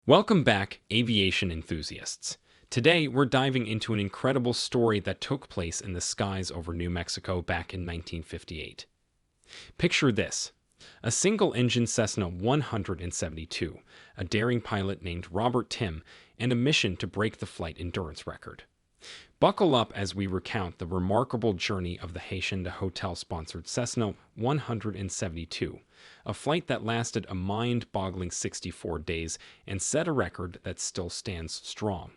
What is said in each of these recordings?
Welcome back, aviation enthusiasts. Today, we're diving into an incredible story that took place in the skies over New Mexico back in 1958. Picture this: a single-engine Cessna 172, a daring pilot named Robert Tim, and a mission to break the flight endurance record. Buckle up as we recount the remarkable journey of the Hacienda Hotel-sponsored Cessna 172, a flight that lasted a mind-boggling 64 days and set a record that still stands strong.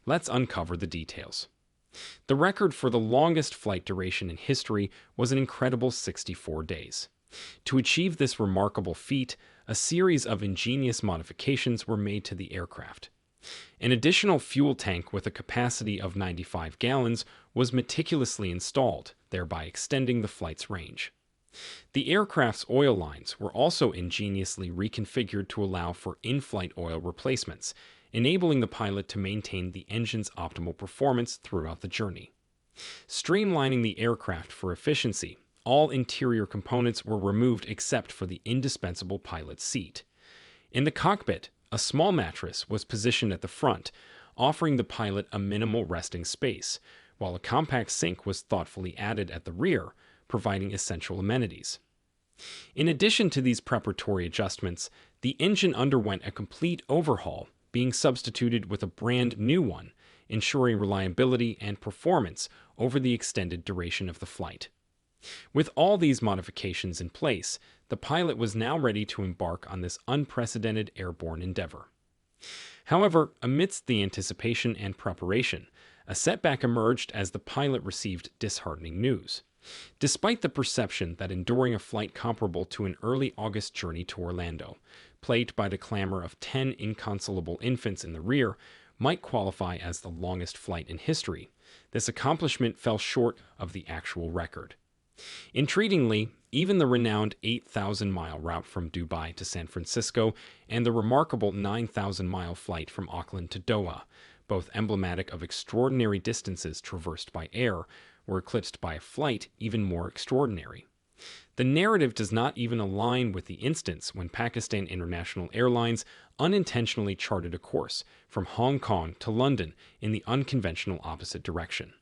Let's uncover the details. The record for the longest flight duration in history was an incredible 64 days. To achieve this remarkable feat, a series of ingenious modifications were made to the aircraft. An additional fuel tank with a capacity of 95 gallons was meticulously installed, thereby extending the flight's range. The aircraft's oil lines were also ingeniously reconfigured to allow for in-flight oil replacements, enabling the pilot to maintain the engine's optimal performance throughout the journey. Streamlining the aircraft for efficiency, all interior components were removed except for the indispensable pilot's seat. In the cockpit, a small mattress was positioned at the front, offering the pilot a minimal resting space, while a compact sink was thoughtfully added at the rear, providing essential amenities. In addition to these preparatory adjustments, the engine underwent a complete overhaul, being substituted with a brand new one, ensuring reliability and performance over the extended duration of the flight. With all these modifications in place, the pilot was now ready to embark on this unprecedented airborne endeavor. However, amidst the anticipation and preparation, a setback emerged as the pilot received disheartening news. Despite the perception that enduring a flight comparable to an early August journey to Orlando, plagued by the clamor of 10 inconsolable infants in the rear, might qualify as the longest flight in history, this accomplishment fell short of the actual record. Intriguingly, even the renowned 8,000-mile route from Dubai to San Francisco and the remarkable 9,000-mile flight from Auckland to Doha, both emblematic of extraordinary distances traversed by air, were eclipsed by a flight even more extraordinary. The narrative does not even align with the instance when Pakistan International Airlines unintentionally charted a course from Hong Kong to London in the unconventional opposite direction.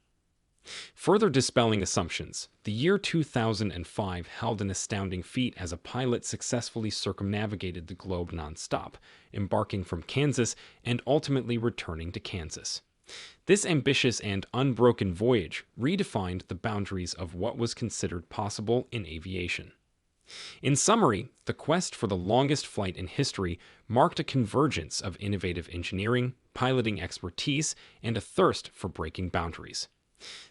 Further dispelling assumptions, the year 2005 held an astounding feat as a pilot successfully circumnavigated the globe non-stop, embarking from Kansas and ultimately returning to Kansas. This ambitious and unbroken voyage redefined the boundaries of what was considered possible in aviation. In summary, the quest for the longest flight in history marked a convergence of innovative engineering, piloting expertise, and a thirst for breaking boundaries.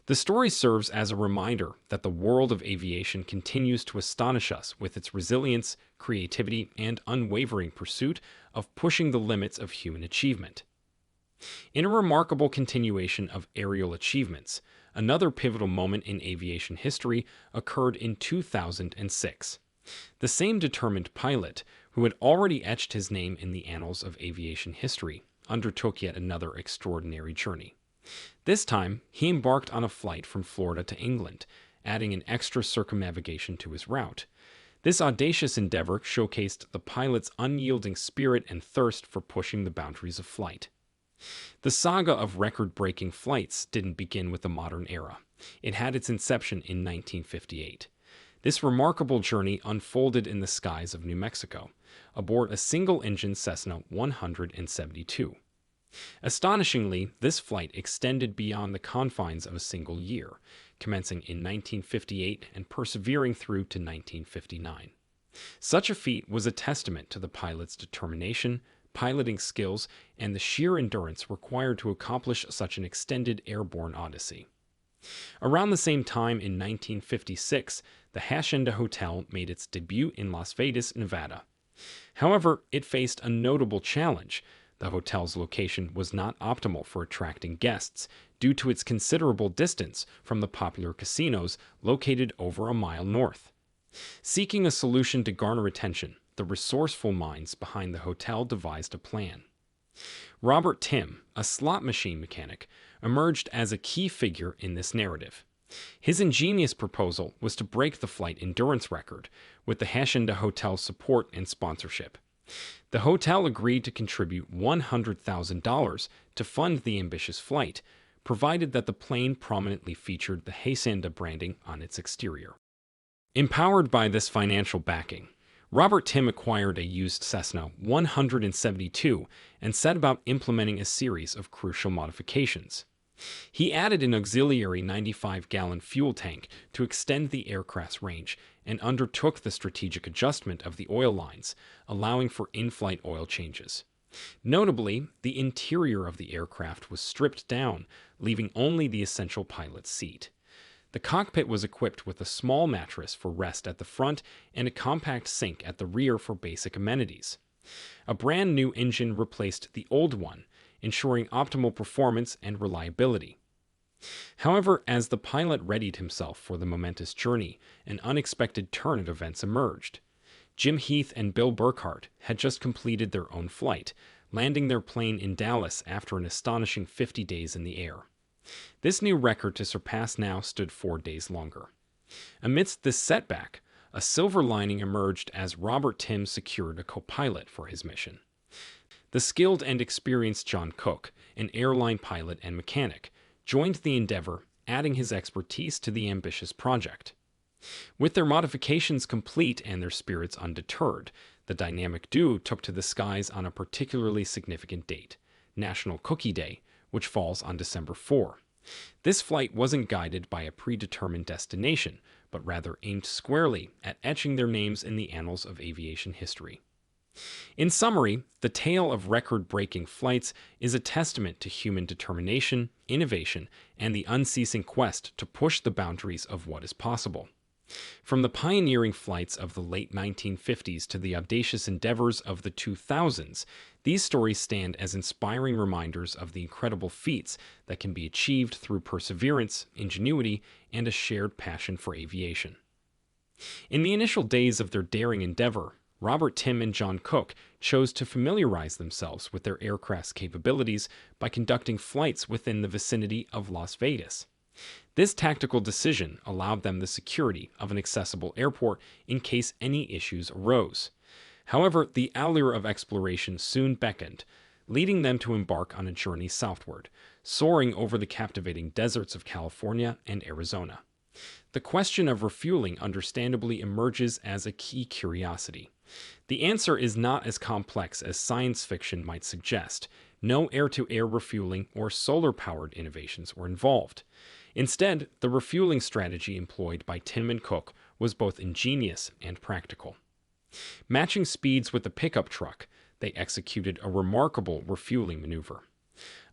The story serves as a reminder that the world of aviation continues to astonish us with its resilience, creativity, and unwavering pursuit of pushing the limits of human achievement. In a remarkable continuation of aerial achievements, another pivotal moment in aviation history occurred in 2006. The same determined pilot, who had already etched his name in the annals of aviation history, undertook yet another extraordinary journey. This time, he embarked on a flight from Florida to England, adding an extra circumnavigation to his route. This audacious endeavor showcased the pilot's unyielding spirit and thirst for pushing the boundaries of flight. The saga of record-breaking flights didn't begin with the modern era. It had its inception in 1958. This remarkable journey unfolded in the skies of New Mexico, aboard a single-engine Cessna 172. Astonishingly, this flight extended beyond the confines of a single year, commencing in 1958 and persevering through to 1959. Such a feat was a testament to the pilot's determination, piloting skills, and the sheer endurance required to accomplish such an extended airborne odyssey. Around the same time in 1956, the Hacienda Hotel made its debut in Las Vegas, Nevada. However, it faced a notable challenge. The hotel's location was not optimal for attracting guests due to its considerable distance from the popular casinos located over a mile north. Seeking a solution to garner attention, the resourceful minds behind the hotel devised a plan. Robert Tim, a slot machine mechanic, emerged as a key figure in this narrative. His ingenious proposal was to break the flight endurance record with the Hacienda Hotel's support and sponsorship. The hotel agreed to contribute $100,000 to fund the ambitious flight, provided that the plane prominently featured the Hacienda branding on its exterior. Empowered by this financial backing, Robert Tim acquired a used Cessna 172 and set about implementing a series of crucial modifications. He added an auxiliary 95-gallon fuel tank to extend the aircraft's range and undertook the strategic adjustment of the oil lines, allowing for in-flight oil changes. Notably, the interior of the aircraft was stripped down, leaving only the essential pilot's seat. The cockpit was equipped with a small mattress for rest at the front and a compact sink at the rear for basic amenities. A brand new engine replaced the old one, ensuring optimal performance and reliability. However, as the pilot readied himself for the momentous journey, an unexpected turn of events emerged. Jim Heath and Bill Burkhart had just completed their own flight, landing their plane in Dallas after an astonishing 50 days in the air. This new record to surpass now stood 4 days longer. Amidst this setback, a silver lining emerged as Robert Tim secured a co-pilot for his mission. The skilled and experienced John Cook, an airline pilot and mechanic, joined the endeavor, adding his expertise to the ambitious project. With their modifications complete and their spirits undeterred, the dynamic duo took to the skies on a particularly significant date, National Cookie Day, which falls on December 4. This flight wasn't guided by a predetermined destination, but rather aimed squarely at etching their names in the annals of aviation history. In summary, the tale of record-breaking flights is a testament to human determination, innovation, and the unceasing quest to push the boundaries of what is possible. From the pioneering flights of the late 1950s to the audacious endeavors of the 2000s, these stories stand as inspiring reminders of the incredible feats that can be achieved through perseverance, ingenuity, and a shared passion for aviation. In the initial days of their daring endeavor, Robert Tim and John Cook chose to familiarize themselves with their aircraft's capabilities by conducting flights within the vicinity of Las Vegas. This tactical decision allowed them the security of an accessible airport in case any issues arose. However, the allure of exploration soon beckoned, leading them to embark on a journey southward, soaring over the captivating deserts of California and Arizona. The question of refueling understandably emerges as a key curiosity. The answer is not as complex as science fiction might suggest. No air-to-air refueling or solar-powered innovations were involved. Instead, the refueling strategy employed by Tim and Cook was both ingenious and practical. Matching speeds with the pickup truck, they executed a remarkable refueling maneuver.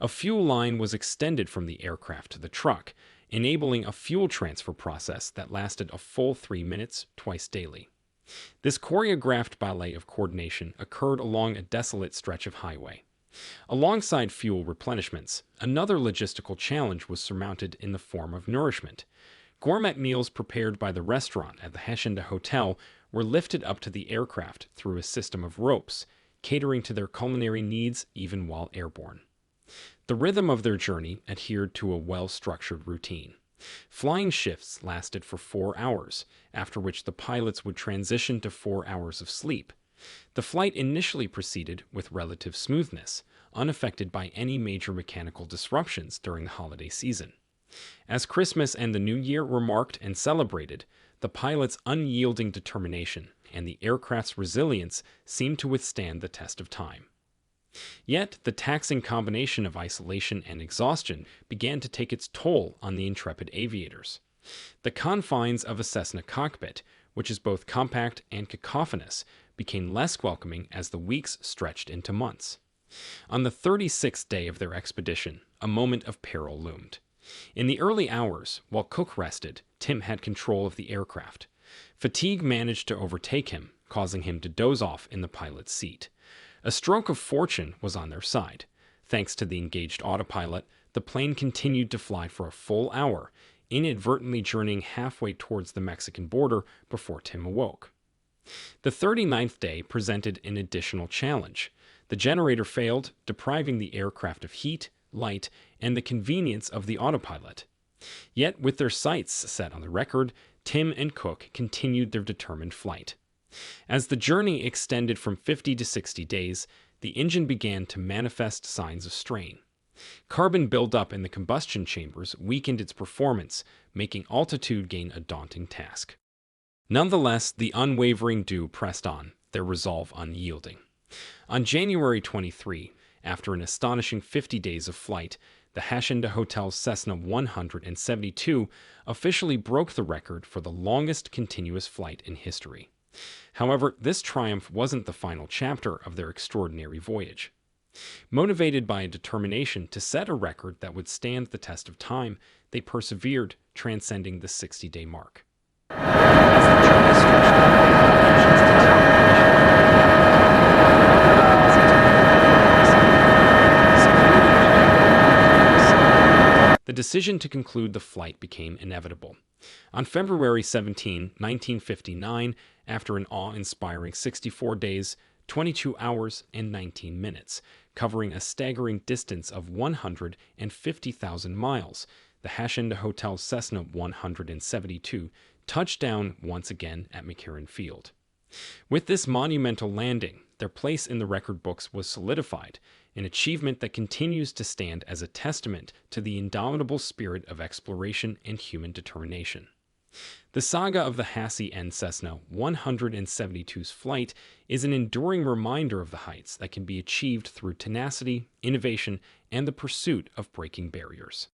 A fuel line was extended from the aircraft to the truck, enabling a fuel transfer process that lasted a full 3 minutes twice daily. This choreographed ballet of coordination occurred along a desolate stretch of highway. Alongside fuel replenishments, another logistical challenge was surmounted in the form of nourishment. Gourmet meals prepared by the restaurant at the Hacienda Hotel were lifted up to the aircraft through a system of ropes, catering to their culinary needs even while airborne. The rhythm of their journey adhered to a well-structured routine. Flying shifts lasted for 4 hours, after which the pilots would transition to 4 hours of sleep. The flight initially proceeded with relative smoothness, unaffected by any major mechanical disruptions during the holiday season. As Christmas and the New Year were marked and celebrated, the pilots' unyielding determination and the aircraft's resilience seemed to withstand the test of time. Yet, the taxing combination of isolation and exhaustion began to take its toll on the intrepid aviators. The confines of a Cessna cockpit, which is both compact and cacophonous, became less welcoming as the weeks stretched into months. On the 36th day of their expedition, a moment of peril loomed. In the early hours, while Cook rested, Tim had control of the aircraft. Fatigue managed to overtake him, causing him to doze off in the pilot's seat. A stroke of fortune was on their side. Thanks to the engaged autopilot, the plane continued to fly for a full hour, inadvertently journeying halfway towards the Mexican border before Tim awoke. The 39th day presented an additional challenge. The generator failed, depriving the aircraft of heat, light, and the convenience of the autopilot. Yet, with their sights set on the record, Tim and Cook continued their determined flight. As the journey extended from 50 to 60 days, the engine began to manifest signs of strain. Carbon buildup in the combustion chambers weakened its performance, making altitude gain a daunting task. Nonetheless, the unwavering crew pressed on, their resolve unyielding. On January 23, after an astonishing 50 days of flight, the Hacienda Hotel's Cessna 172 officially broke the record for the longest continuous flight in history. However, this triumph wasn't the final chapter of their extraordinary voyage. Motivated by a determination to set a record that would stand the test of time, they persevered, transcending the 60-day mark. As the journey stretched out, the decision to conclude the flight became inevitable. On February 17, 1959, after an awe-inspiring 64 days, 22 hours, and 19 minutes, covering a staggering distance of 150,000 miles, the Hacienda Hotel's Cessna 172 touched down once again at McCarran Field. With this monumental landing, their place in the record books was solidified, an achievement that continues to stand as a testament to the indomitable spirit of exploration and human determination. The saga of the Hacienda Cessna 172's flight is an enduring reminder of the heights that can be achieved through tenacity, innovation, and the pursuit of breaking barriers.